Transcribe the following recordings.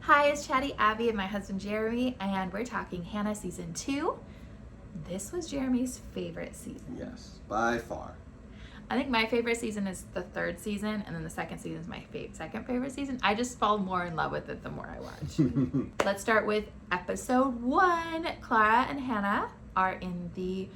Hi, it's Chatty Abby and my husband Jeremy, and we're talking Hannah Season 2. This was Jeremy's favorite season. Yes, by far. I think my favorite season is the third season, and then the second season is my second favorite season. I just fall more in love with it the more I watch. Let's start with episode 1. Clara and Hannah are in the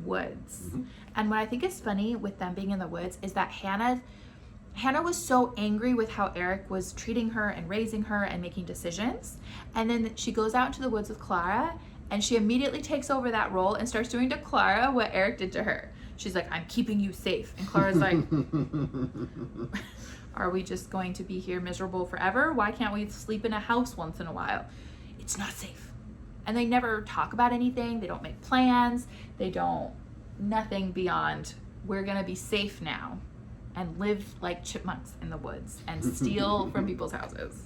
woods. Mm-hmm. And what I think is funny with them being in the woods is that Hannah was so angry with how Eric was treating her and raising her and making decisions. And then she goes out into the woods with Clara, and she immediately takes over that role and starts doing to Clara what Eric did to her. She's like, I'm keeping you safe. And Clara's like, are we just going to be here miserable forever? Why can't we sleep in a house once in a while? It's not safe. And they never talk about anything. They don't make plans. They don't, nothing beyond, we're going to be safe now and live like chipmunks in the woods and steal from people's houses.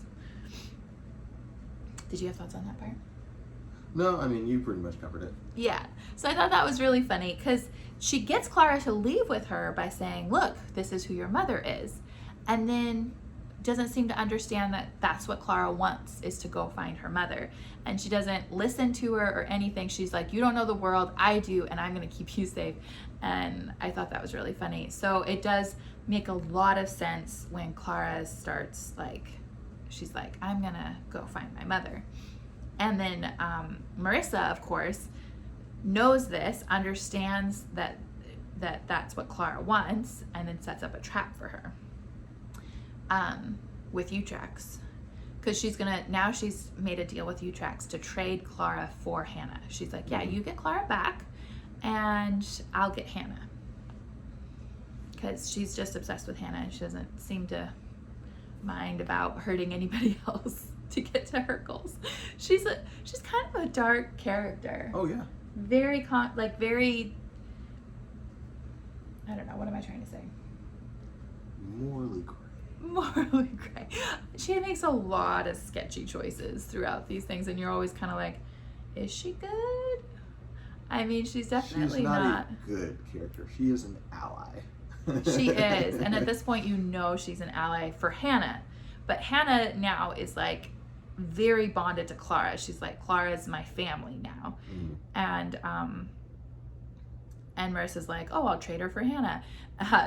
Did you have thoughts on that part? No, I mean, you pretty much covered it. Yeah. So I thought that was really funny because she gets Clara to leave with her by saying, look, this is who your mother is. And then doesn't seem to understand that that's what Clara wants, is to go find her mother. And she doesn't listen to her or anything. She's like, you don't know the world, I do, and I'm going to keep you safe. And I thought that was really funny. So it does make a lot of sense when Clara starts like, she's like, I'm going to go find my mother. And then Marissa, of course, knows this, understands that that's what Clara wants, and then sets up a trap for her with Utrax. Because she's made a deal with Utrax to trade Clara for Hannah. She's like, yeah, you get Clara back, and I'll get Hannah. Because she's just obsessed with Hannah, and she doesn't seem to mind about hurting anybody else to get to her goals. She's kind of a dark character. Oh yeah. Very very, I don't know, what am I trying to say? Morally gray. Morally gray. She makes a lot of sketchy choices throughout these things, and you're always kind of like, is she good? I mean, she's definitely not a good character. She is an ally. She is, and at this point you know she's an ally for Hannah. But Hannah now is like very bonded to Clara. She's like, Clara's my family now. Mm. And Marissa's like, oh, I'll trade her for Hannah.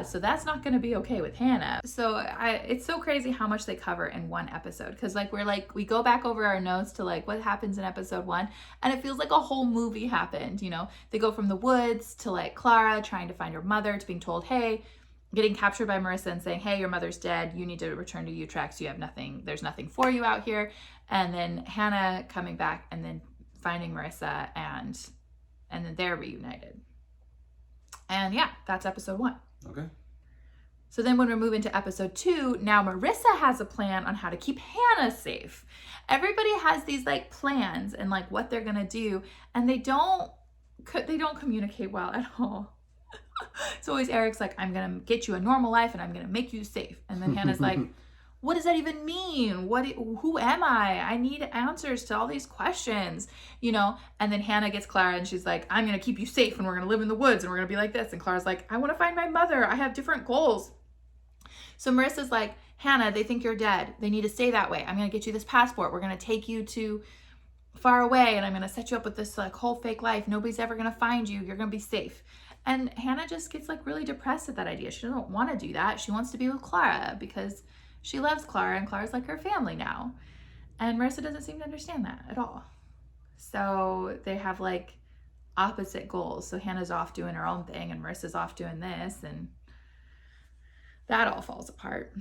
So that's not going to be okay with Hannah. So it's so crazy how much they cover in one episode. Because we go back over our notes to like what happens in episode 1, and it feels like a whole movie happened. You know, they go from the woods to like Clara trying to find her mother, to being told, hey, getting captured by Marissa and saying, hey, your mother's dead. You need to return to Utrax. You have nothing. There's nothing for you out here. And then Hannah coming back and then finding Marissa, and then they're reunited. And yeah, that's episode 1. Okay. So then when we're moving to episode 2, now Marissa has a plan on how to keep Hannah safe. Everybody has these like plans and like what they're going to do, and they don't communicate well at all. It's always Eric's like, I'm going to get you a normal life and I'm going to make you safe. And then Hannah's like, what does that even mean? Who am I? I need answers to all these questions, you know? And then Hannah gets Clara and she's like, I'm going to keep you safe and we're going to live in the woods and we're going to be like this. And Clara's like, I want to find my mother. I have different goals. So Marissa's like, Hannah, they think you're dead. They need to stay that way. I'm going to get you this passport. We're going to take you to far away and I'm going to set you up with this like whole fake life. Nobody's ever going to find you. You're going to be safe. And Hannah just gets like really depressed at that idea. She doesn't want to do that. She wants to be with Clara because she loves Clara and Clara's like her family now. And Marissa doesn't seem to understand that at all. So they have like opposite goals. So Hannah's off doing her own thing and Marissa's off doing this, and that all falls apart.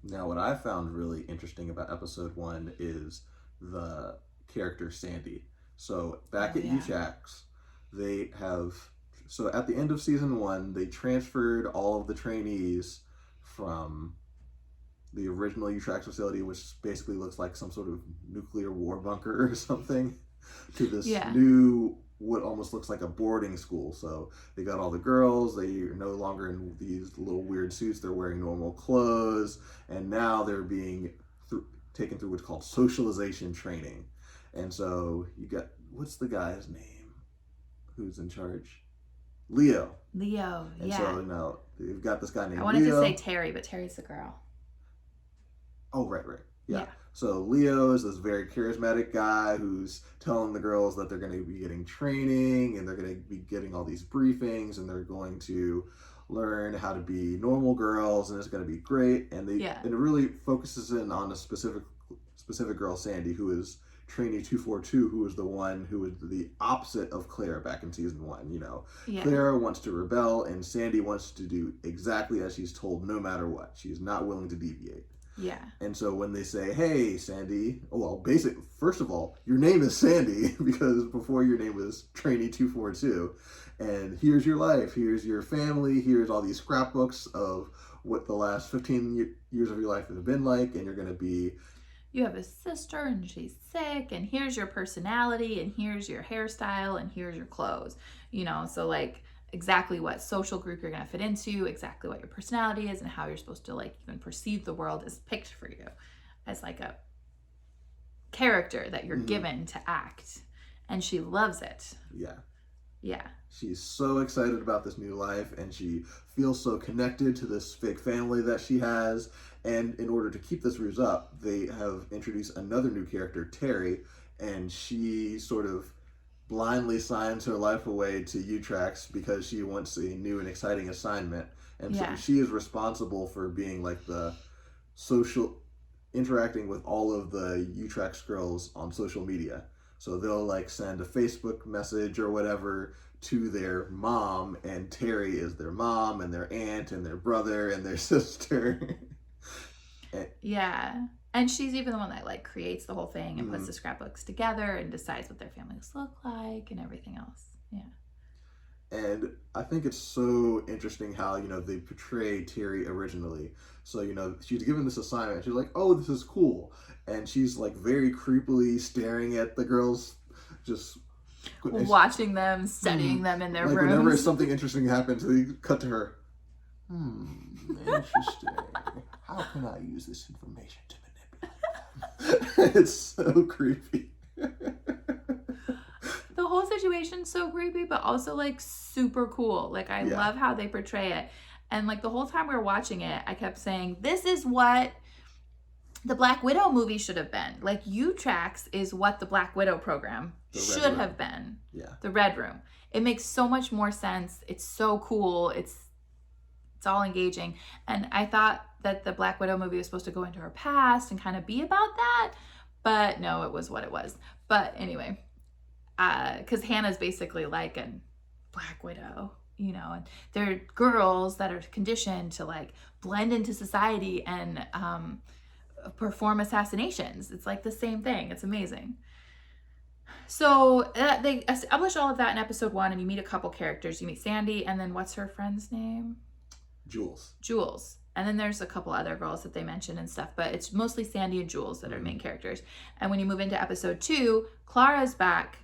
Now, what I found really interesting about episode 1 is the character Sandy. So back at Utrax, so at the end of season 1, they transferred all of the trainees from the original Utrax facility, which basically looks like some sort of nuclear war bunker or something, to this new, what almost looks like a boarding school. So they got all the girls, they are no longer in these little weird suits, they're wearing normal clothes, and now they're being taken through what's called socialization training. And so you got, what's the guy's name who's in charge? Leo. And so, you know, you've got this guy named Leo. I wanted to say Terry, but Terry's the girl. Oh, right. Yeah. So Leo is this very charismatic guy who's telling the girls that they're going to be getting training and they're going to be getting all these briefings and they're going to learn how to be normal girls and it's going to be great. And and it really focuses in on a specific girl, Sandy, who is trainee 242, who was the one who was the opposite of Clara back in season 1. You know, Clara wants to rebel and Sandy wants to do exactly as she's told, no matter what. She's not willing to deviate. Yeah. And so when they say, hey, Sandy, first of all, your name is Sandy because before your name was trainee 242. And here's your life, here's your family, here's all these scrapbooks of what the last 15 years of your life have been like. And you're going to be... You have a sister and she's sick and here's your personality and here's your hairstyle and here's your clothes. You know, so like... exactly what social group you're going to fit into, exactly what your personality is, and how you're supposed to like even perceive the world is picked for you as like a character that you're given to act. And she loves it. Yeah. She's so excited about this new life and she feels so connected to this fake family that she has. And in order to keep this ruse up, they have introduced another new character, Terry, and she sort of blindly signs her life away to Utrax because she wants a new and exciting assignment. And so she is responsible for being like the social, interacting with all of the Utrax girls on social media. So they'll like send a Facebook message or whatever to their mom, and Terry is their mom and their aunt and their brother and their sister. And she's even the one that like creates the whole thing and puts the scrapbooks together and decides what their families look like and everything else. And I think it's so interesting how, you know, they portray Terry originally. So, you know, she's given this assignment. She's like, oh, this is cool. And she's like very creepily staring at the girls, just watching them, studying them in their like rooms. Whenever something interesting happens, they cut to her. Interesting. How can I use this information to manipulate them? It's so creepy. The whole situation's so creepy, but also like super cool. Like I love how they portray it. And like the whole time we were watching it, I kept saying, this is what the Black Widow movie should have been. Like Utrax is what the Black Widow program should have been. The Red Room. It makes so much more sense. It's so cool. It's all engaging. And I thought that the Black Widow movie was supposed to go into her past and kind of be about that. But no, it was what it was. But anyway, because Hannah's basically like a Black Widow, you know, and they're girls that are conditioned to like blend into society and perform assassinations. It's like the same thing. It's amazing. So they establish all of that in episode 1, and you meet a couple characters. You meet Sandy, and then what's her friend's name? Jules. And then there's a couple other girls that they mention and stuff, but it's mostly Sandy and Jules that are main characters. And when you move into episode 2, Clara's back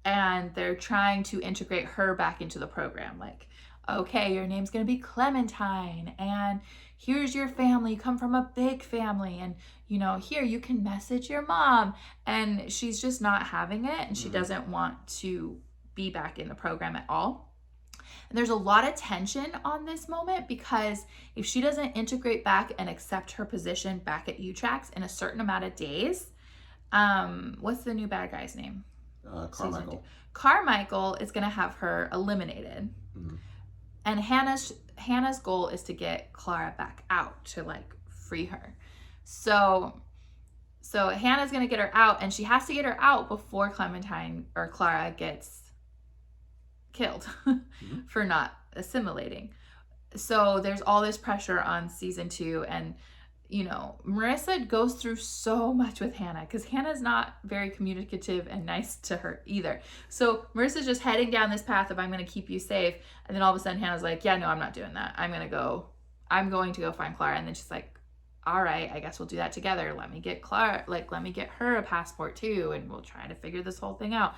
and they're trying to integrate her back into the program. Like, okay, your name's going to be Clementine and here's your family. You come from a big family and, you know, here you can message your mom. And she's just not having it and she doesn't want to be back in the program at all. And there's a lot of tension on this moment because if she doesn't integrate back and accept her position back at Utrax in a certain amount of days, what's the new bad guy's name? Carmichael. Carmichael is going to have her eliminated. And Hannah's goal is to get Clara back out to like free her. So Hannah's going to get her out, and she has to get her out before Clementine or Clara gets killed for not assimilating. So there's all this pressure on season 2, and you know, Marissa goes through so much with Hannah because Hannah's not very communicative and nice to her either. So Marissa's just heading down this path of I'm going to keep you safe, and then all of a sudden Hannah's like, yeah, no, I'm not doing that. I'm going to go find Clara. And then she's like, all right, I guess we'll do that together. Let me get Clara, like, let me get her a passport too, and we'll try to figure this whole thing out.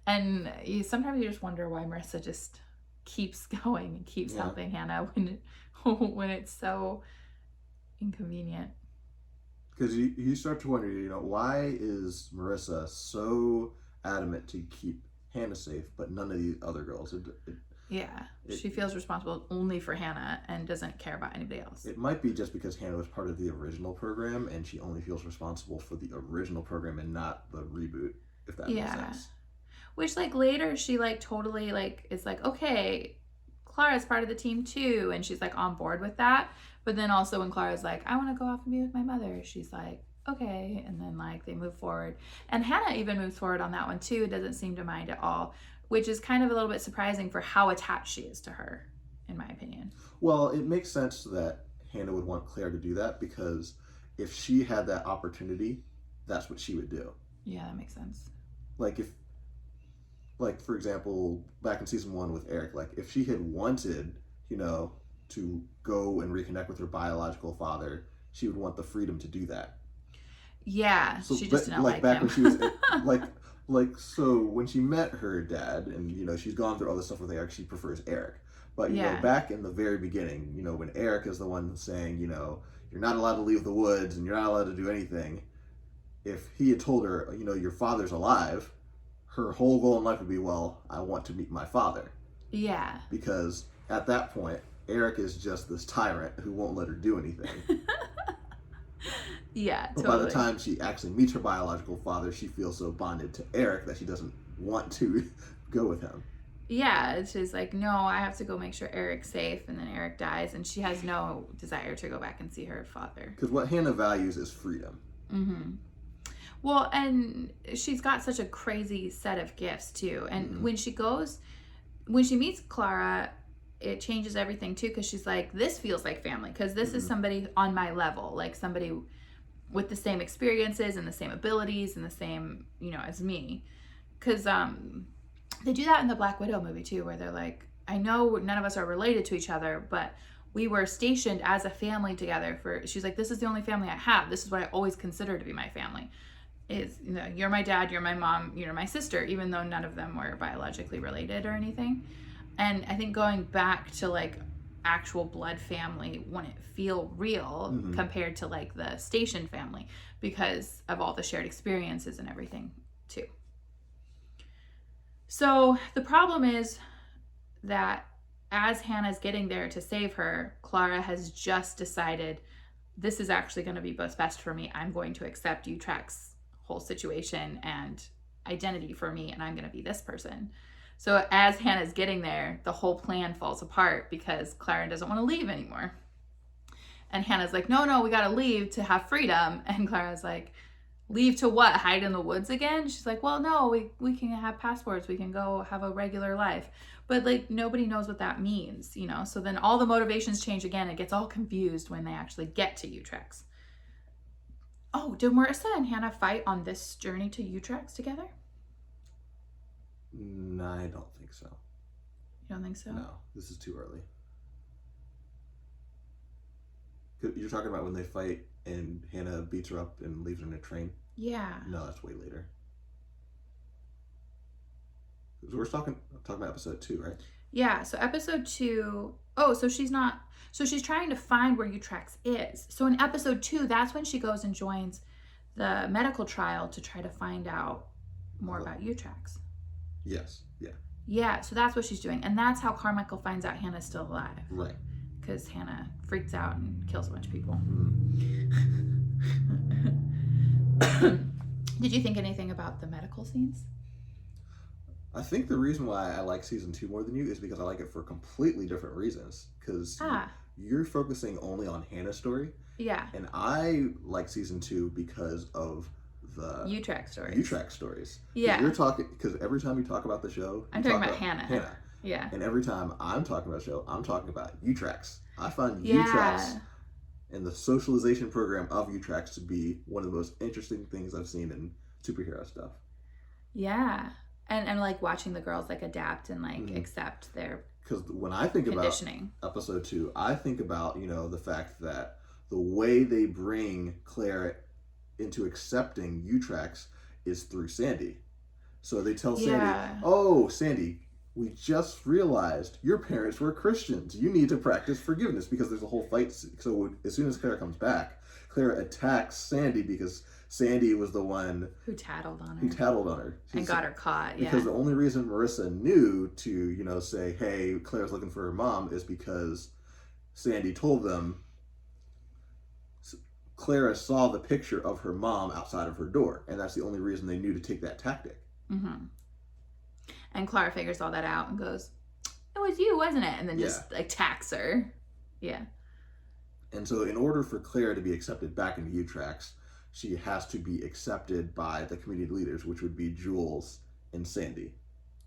And sometimes you just wonder why Marissa just keeps going and keeps helping Hannah when it's so inconvenient. Because you start to wonder, you know, why is Marissa so adamant to keep Hannah safe, but none of the other girls? Yeah. She feels responsible only for Hannah and doesn't care about anybody else. It might be just because Hannah was part of the original program and she only feels responsible for the original program and not the reboot, if that makes sense. Which, like, later she, like, totally, like, is like, okay, Clara's part of the team too. And she's, like, on board with that. But then also when Clara's like, I want to go off and be with my mother, she's like, okay. And then, like, they move forward. And Hannah even moves forward on that one too. Doesn't seem to mind at all, which is kind of a little bit surprising for how attached she is to her, in my opinion. Well, it makes sense that Hannah would want Claire to do that because if she had that opportunity, that's what she would do. Yeah, that makes sense. Like, for example, back in season 1 with Eric, like, if she had wanted, to go and reconnect with her biological father, she would want the freedom to do that. Yeah, so, she just didn't like back him. when she was so when she met her dad, and she's gone through all this stuff with Eric, she prefers Eric. But back in the very beginning, when Eric is the one saying, you're not allowed to leave the woods and you're not allowed to do anything, if he had told her, your father's alive, her whole goal in life would be, well, I want to meet my father. Yeah. Because at that point, Eric is just this tyrant who won't let her do anything. Yeah, but totally. By the time she actually meets her biological father, she feels so bonded to Eric that she doesn't want to go with him. Yeah, she's like, no, I have to go make sure Eric's safe, and then Eric dies, and she has no desire to go back and see her father. Because what Hannah values is freedom. Mm-hmm. Well, and she's got such a crazy set of gifts, too. And when she meets Clara, it changes everything, too, because she's like, this feels like family, because this is somebody on my level, like somebody with the same experiences and the same abilities and the same, as me. Because they do that in the Black Widow movie, too, where they're like, I know none of us are related to each other, but we were stationed as a family together she's like, this is the only family I have. This is what I always consider to be my family. Is, you're my dad, you're my mom, you're my sister, even though none of them were biologically related or anything. And I think going back to, like, actual blood family wouldn't feel real compared to, like, the station family because of all the shared experiences and everything, too. So the problem is that as Hannah's getting there to save her, Clara has just decided this is actually going to be what's best for me. I'm going to accept Uhtrak's whole situation and identity for me, and I'm going to be this person. So as Hannah's getting there, the whole plan falls apart because Clara doesn't want to leave anymore. And Hannah's like, no, we got to leave to have freedom. And Clara's like, leave to what? Hide in the woods again? She's like, well, no, we can have passports. We can go have a regular life. But, like, nobody knows what that means, So then all the motivations change again. It gets all confused when they actually get to Uhtrak's. Oh, did Marissa and Hannah fight on this journey to Uhtrak's together? No, I don't think so. You don't think so? No, this is too early. You're talking about when they fight and Hannah beats her up and leaves her in a train? Yeah. No, that's way later. So we're talking about episode 2, right? Yeah, so episode 2... Oh, so she's not... So she's trying to find where Uhtrak's is. So in episode 2, that's when she goes and joins the medical trial to try to find out more about Uhtrak's. Yes, yeah. Yeah, so that's what she's doing. And that's how Carmichael finds out Hannah's still alive. Right. Because Hannah freaks out and kills a bunch of people. Did you think anything about the medical scenes? I think the reason why I like season 2 more than you is because I like it for completely different reasons. Because you're focusing only on Hannah's story. Yeah. And I like season 2 because of the Uhtrak stories. Yeah. You're talking, because every time you talk about the show, I'm talking about Hannah. Yeah. And every time I'm talking about the show, I'm talking about Uhtrak's. I find Uhtrak's and the socialization program of Uhtrak's to be one of the most interesting things I've seen in superhero stuff. Yeah. And like watching the girls like adapt and like accept their because when I think about episode 2, I think about, the fact that the way they bring Claire into accepting Uhtrak's is through Sandy. So they tell Sandy, oh, Sandy, we just realized your parents were Christians. You need to practice forgiveness, because there's a whole fight. So as soon as Claire comes back, Clara attacks Sandy because Sandy was the one who tattled on who her tattled on her. and got her caught. Yeah. Because the only reason Marissa knew to, you know, say, hey, Claire's looking for her mom is because Sandy told them Clara saw the picture of her mom outside of her door, and that's the only reason they knew to take that tactic. Mm-hmm. And Clara figures all that out and goes, it was you, wasn't it? And then just attacks her. Yeah. And so in order for Clara to be accepted back into Utrax, she has to be accepted by the community leaders, which would be Jules and Sandy.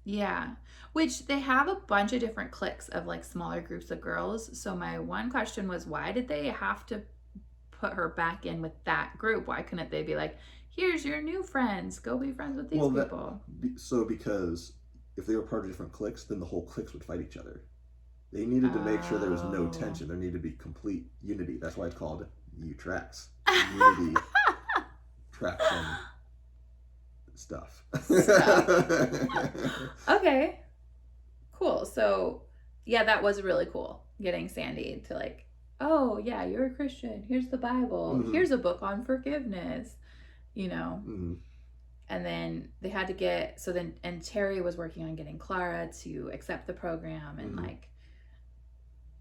Yeah, which they have a bunch of different cliques of like smaller groups of girls. So my one question was, why did they have to put her back in with that group? Why couldn't they be like, here's your new friends, go be friends with these people? So because if they were part of different cliques, then the whole cliques would fight each other. They needed to make sure there was no tension. There needed to be complete unity. That's why it's called Utrax. Unity, traction, stuff. Okay, cool. So yeah, that was really cool, getting Sandy to like, oh yeah, you're a Christian, here's the Bible, Mm-hmm. here's a book on forgiveness, you know. Mm-hmm. And then they had to get, so then, and Terry was working on getting Clara to accept the program and like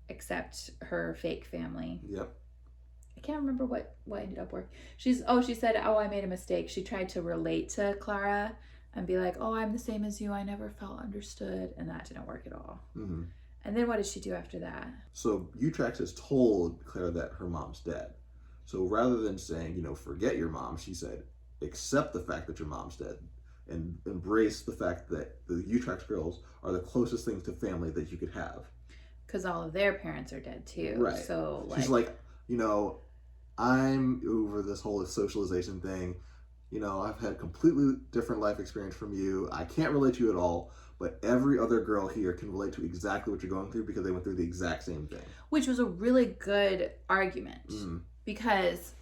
accept her fake family. Yep. I can't remember what ended up working. She said, oh, I made a mistake. She tried to relate to Clara and be like, oh, I'm the same as you, I never felt understood, and that didn't work at all. Mm-hmm. And then what did she do after that? So Utrax has told Clara that her mom's dead. So rather than saying, you know, forget your mom, she said, accept the fact that your mom's dead and embrace the fact that the Utrax girls are the closest things to family that you could have. Because all of their parents are dead too. Right. So like, she's like, you know, I'm over this whole socialization thing. You know, I've had a completely different life experience from you. I can't relate to you at all, but every other girl here can relate to exactly what you're going through because they went through the exact same thing. Which was a really good argument. Mm-hmm. Because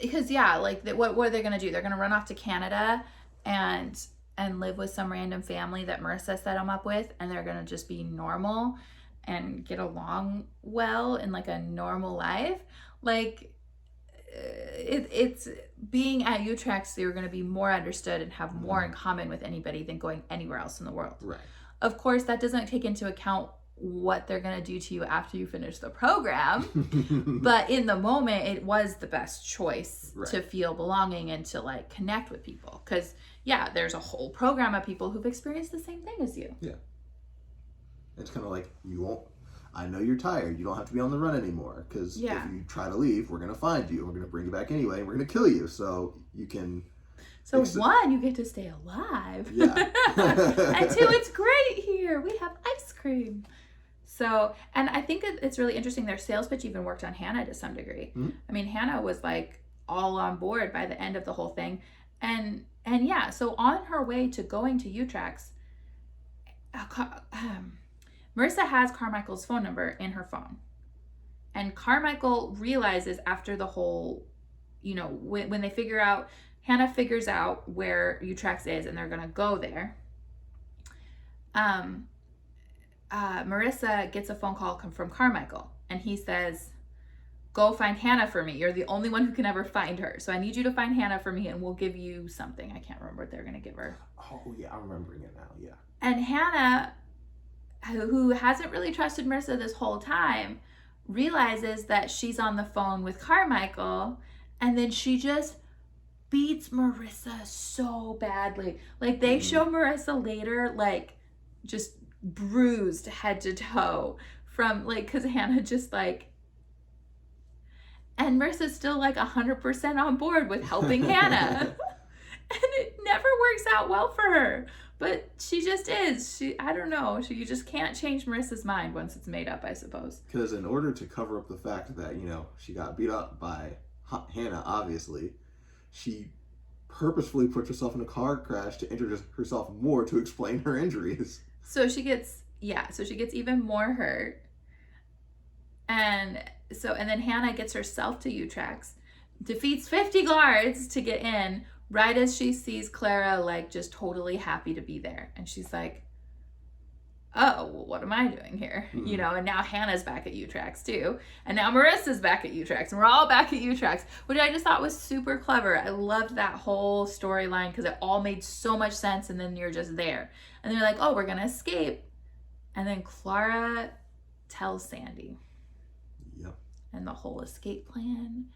yeah, like what are they gonna do? They're gonna run off to Canada and live with some random family that Marissa set them up with, and they're gonna just be normal and get along well in like a normal life. Like it's being at Utrax, they're gonna be more understood and have more in common with anybody than going anywhere else in the world. Right. Of course, that doesn't take into account what they're going to do to you after you finish the program. But in the moment, it was the best choice to feel belonging and to like connect with people. Because yeah, there's a whole program of people who've experienced the same thing as you. Yeah. It's kind of like, I know you're tired. You don't have to be on the run anymore. Because if you try to leave, we're going to find you. We're going to bring you back anyway. And we're going to kill you. So you can... So one, you get to stay alive. Yeah. And two, it's great here. We have ice cream. So, and I think it's really interesting. Their sales pitch even worked on Hannah to some degree. Mm-hmm. I mean, Hannah was like all on board by the end of the whole thing. And yeah, so on her way to going to Utrax, Marissa has Carmichael's phone number in her phone. And Carmichael realizes after the whole, you know, when they figure out, Hannah figures out where Utrax is and they're going to go there. Marissa gets a phone call from Carmichael, and he says, go find Hannah for me. You're the only one who can ever find her. So I need you to find Hannah for me, and we'll give you something. I can't remember what they're going to give her. Oh, yeah, I'm remembering it now, yeah. And Hannah, who hasn't really trusted Marissa this whole time, realizes that she's on the phone with Carmichael, and then she just beats Marissa so badly. Like, they show Marissa later, like, just bruised head to toe from, like, because Hannah just, like, and Marissa's still, like, 100% on board with helping Hannah. And it never works out well for her. But she just is. I don't know. You just can't change Marissa's mind once it's made up, I suppose. Because in order to cover up the fact that, you know, she got beat up by Hannah, obviously, she purposefully put herself in a car crash to injure herself more to explain her injuries. So she gets even more hurt. And then Hannah gets herself to Utrax, defeats 50 guards to get in, right as she sees Clara, like, just totally happy to be there. And she's like, oh, well, what am I doing here? Mhm. You know, and now Hannah's back at U-Tracks too. And now Marissa's back at U-Tracks. And we're all back at U-Tracks, which I just thought was super clever. I loved that whole storyline because it all made so much sense. And then you're just there. And they're like, oh, we're going to escape. And then Clara tells Sandy. Yep. And the whole escape plan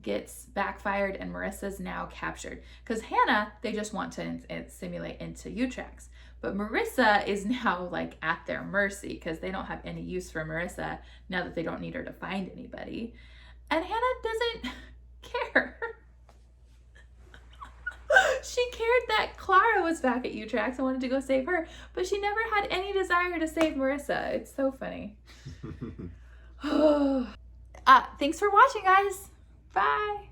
gets backfired and Marissa's now captured. Because Hannah, they just want to simulate into U-Tracks. But Marissa is now like at their mercy because they don't have any use for Marissa now that they don't need her to find anybody. And Hannah doesn't care. She cared that Clara was back at U-Tracks and wanted to go save her, but she never had any desire to save Marissa. It's so funny. Thanks for watching, guys. Bye.